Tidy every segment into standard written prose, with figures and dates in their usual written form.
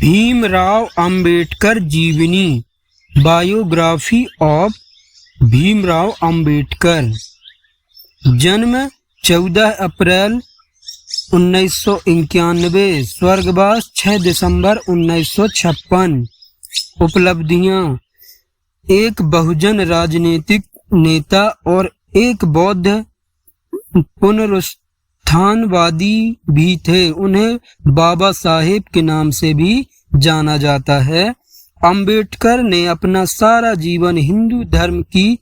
भीमराव अंबेडकर जीवनी। Biography of Bhimrao Ambedkar. जन्म 14 अप्रैल 1991, स्वर्गवास 6 दिसंबर 1956। उपलब्धियां: एक बहुजन राजनीतिक नेता और एक बौद्ध पुनरुत्थानवादी भी थे। उन्हें बाबा साहेब के नाम से भी जाना जाता है। अंबेडकर ने अपना सारा जीवन हिंदू धर्म की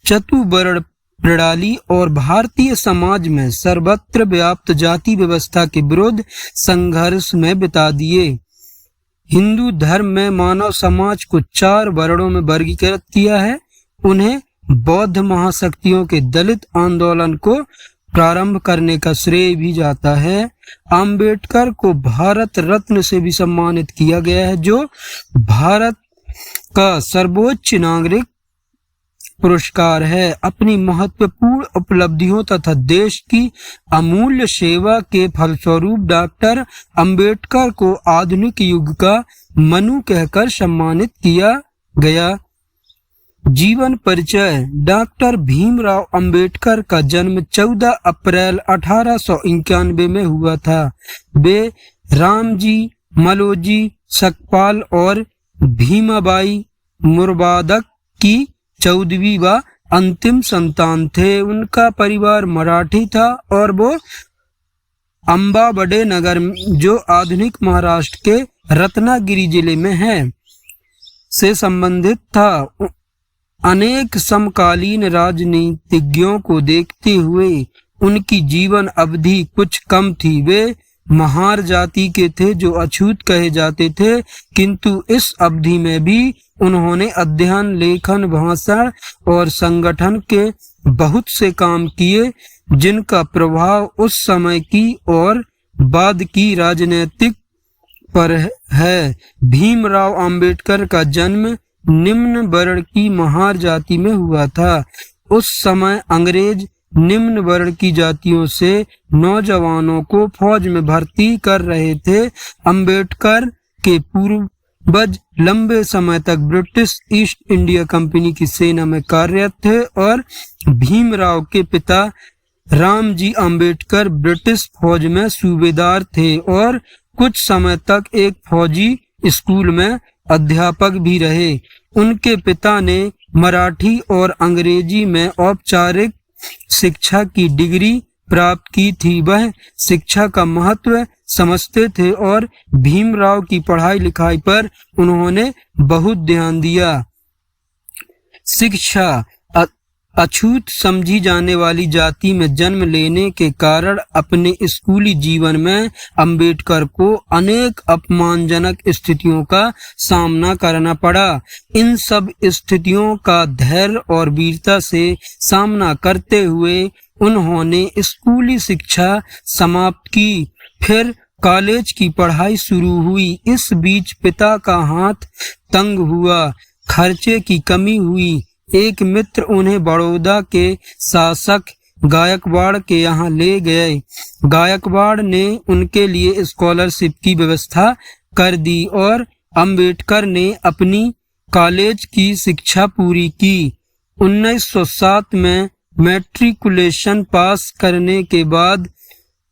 चतुर्वर्ण प्रणाली और भारतीय समाज में सर्वत्र व्याप्त जाति व्यवस्था के विरुद्ध संघर्ष में बिता दिए। हिंदू धर्म में मानव समाज को 4 वर्णों में वर्गीकृत किया है। उन्हें बौद्ध महाशक्तियों के दलित आंदोलन को प्रारंभ करने का श्रेय भी जाता है। अंबेडकर को भारत रत्न से भी सम्मानित किया गया है, जो भारत का सर्वोच्च नागरिक पुरस्कार है। अपनी महत्वपूर्ण उपलब्धियों तथा देश की अमूल्य सेवा के फलस्वरूप डॉक्टर अंबेडकर को आधुनिक युग का मनु कहकर सम्मानित किया गया। जीवन परिचय: डॉक्टर भीमराव अंबेडकर का जन्म 14 अप्रैल 1891 में हुआ था। वे रामजी मलोजी सकपाल और भीमाबाई मुर्बादक की 14वीं व अंतिम संतान थे। उनका परिवार मराठी था और वो अंबाबडे नगर, जो आधुनिक महाराष्ट्र के रत्नागिरी जिले में है, से संबंधित था। अनेक समकालीन राजनीतिज्ञों को देखते हुए उनकी जीवन अवधि कुछ कम थी। वे महार जाति के थे, जो अछूत कहे जाते थे, किंतु इस अवधि में भी उन्होंने अध्ययन, लेखन, भाषण और संगठन के बहुत से काम किए, जिनका प्रभाव उस समय की और बाद की राजनीतिक पर है। भीमराव अंबेडकर का जन्म निम्न वर्ण की महार जाति में हुआ था। उस समय अंग्रेज निम्न वर्ण की जातियों से नौजवानों को फौज में भर्ती कर रहे थे। अंबेडकर के पूर्वज लंबे समय तक ब्रिटिश ईस्ट इंडिया कंपनी की सेना में कार्यरत थे और भीमराव के पिता रामजी अंबेडकर ब्रिटिश फौज में सूबेदार थे और कुछ समय तक एक फौजी स्कूल में अध्यापक भी रहे। उनके पिता ने मराठी और अंग्रेजी में औपचारिक शिक्षा की डिग्री प्राप्त की थी। वह शिक्षा का महत्व समझते थे और भीमराव की पढ़ाई लिखाई पर उन्होंने बहुत ध्यान दिया। शिक्षा: अछूत समझी जाने वाली जाति में जन्म लेने के कारण अपने स्कूली जीवन में अंबेडकर को अनेक अपमानजनक स्थितियों का सामना करना पड़ा। इन सब स्थितियों का धैर्य और वीरता से सामना करते हुए उन्होंने स्कूली शिक्षा समाप्त की। फिर कॉलेज की पढ़ाई शुरू हुई। इस बीच पिता का हाथ तंग हुआ, खर्चे की कमी हुई। एक मित्र उन्हें बड़ौदा के शासक गायकवाड़ के यहाँ ले गए। गायकवाड़ ने उनके लिए स्कॉलरशिप की व्यवस्था कर दी और अंबेडकर ने अपनी कॉलेज की शिक्षा पूरी की। 1907 में मैट्रिकुलेशन पास करने के बाद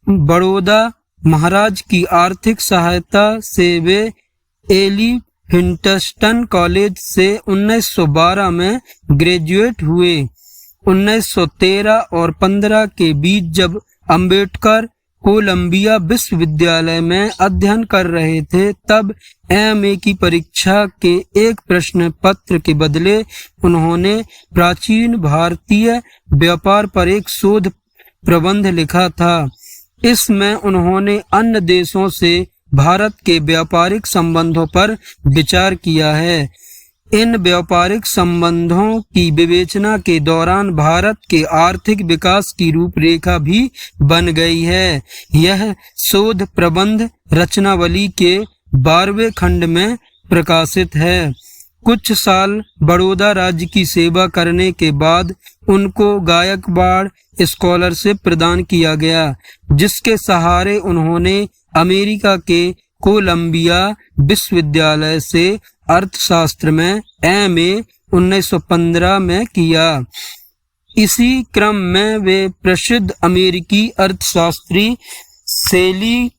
बड़ौदा महाराज की आर्थिक सहायता से वे एलिफिंस्टन कॉलेज से 1912 में ग्रेजुएट हुए। 1913 और 15 के बीच जब अंबेडकर कोलंबिया विश्वविद्यालय में अध्ययन कर रहे थे, तब एमए की परीक्षा के एक प्रश्न पत्र के बदले उन्होंने प्राचीन भारतीय व्यापार पर एक शोध प्रबंध लिखा था। इसमें उन्होंने अन्य देशों से भारत के व्यापारिक संबंधों पर विचार किया है। इन व्यापारिक संबंधों की विवेचना के दौरान भारत के आर्थिक विकास की रूपरेखा भी बन गई है। यह शोध प्रबंध रचनावली के 12वें खंड में प्रकाशित है। कुछ साल बड़ौदा राज्य की सेवा करने के बाद उनको गायकवाड़ स्कॉलरशिप प्रदान किया गया, जिसके सहारे उन्होंने अमेरिका के कोलंबिया विश्वविद्यालय से अर्थशास्त्र में MA 1915 में किया। इसी क्रम में वे प्रसिद्ध अमेरिकी अर्थशास्त्री सेलिगमैन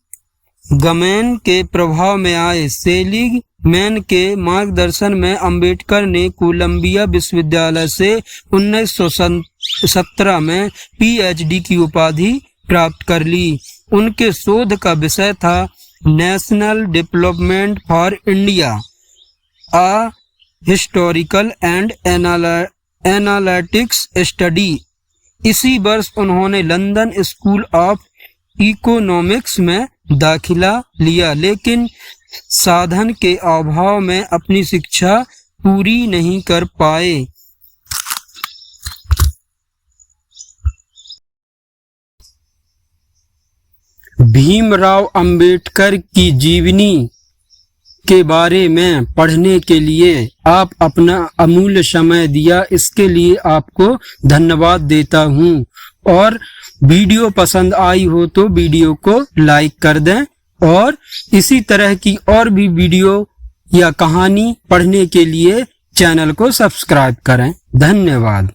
के प्रभाव में आए। सेलिगमैन के मार्गदर्शन में अंबेडकर ने कोलंबिया विश्वविद्यालय से 1917 में PhD की उपाधि प्राप्त कर ली। उनके शोध का विषय था national development for India, a historical and analytics study. इसी वर्ष उन्होंने लंदन स्कूल ऑफ इकोनॉमिक्स में दाखिला लिया, लेकिन साधन के अभाव में अपनी शिक्षा पूरी नहीं कर पाए। भीमराव अंबेडकर की जीवनी के बारे में पढ़ने के लिए आप अपना अमूल्य समय दिया, इसके लिए आपको धन्यवाद देता हूँ। और वीडियो पसंद आई हो तो वीडियो को लाइक कर दें और इसी तरह की और भी वीडियो या कहानी पढ़ने के लिए चैनल को सब्सक्राइब करें। धन्यवाद।